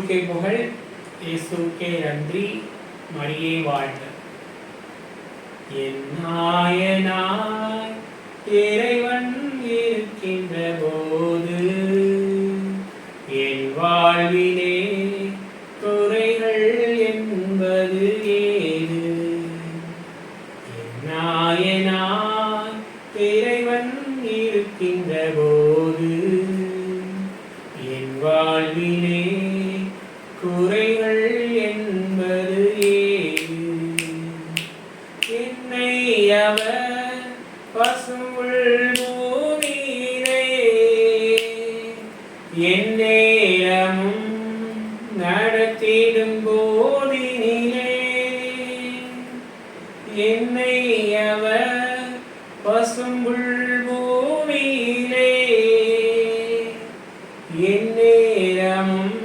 இயேசுக்கே புகழ், இயேசுக்கே நன்றி, மரியே வாழ்க. என் நாயனாய் இறைவன் இருக்கின்ற போது என் வாழ்விலே குறைகள் என்பது ஏது? என் நாயனாய் இறைவன் இருக்கின்ற போது என் வாழ்விலே குறைகள் என்பது ஏது? என்னை அவர் பசும்புல் பூமியிலே எந்நேரமும் நடத்திடும் போதினிலே, என்னை அவர் பசும்புல் பூமியிலே எந்நேரமும்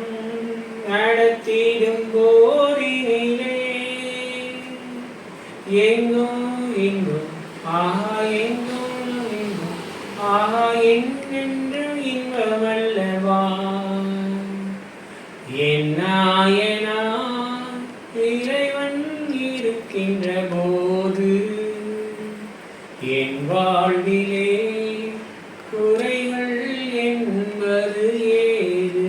நடத்திடும் போதினிலே, எங்கும் இங்கும் எங்கும் இங்கும் என்றென்றும் இன்பமல்லவா? என் நாயனாய் இறைவன் இருக்கின்ற போது என் வாழ்விலே குறைகள் என்பது ஏது?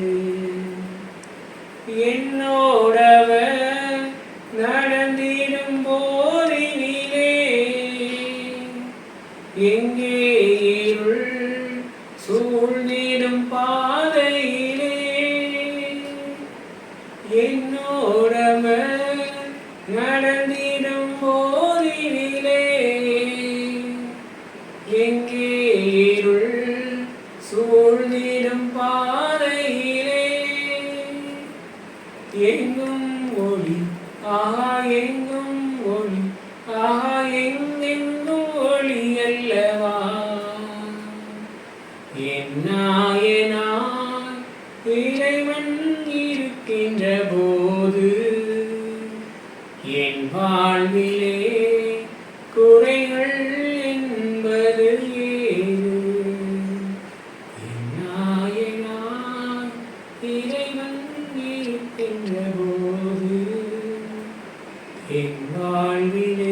என்னோடவர் நடந்திடும் போதினிலே எங்கே இருள் சூழ்ந்திடும் பாதையிலே, என்னோடவர் நடந்திடும் போதினிலே எங்கே இருள் சூழ்ந்திடும் பாதையிலே, எங்கும் ஒளி எங்கும் ஒளி எங்கெங்கும் ஒளி அல்லவா? என் நாயனாய் இறைவன் இருக்கின்ற போது என் வாழ்விலே குறைகள் என்பது ஏது? என் நாயனாய் இறைவன் இருக்கின்ற போது என் வாழ்விலே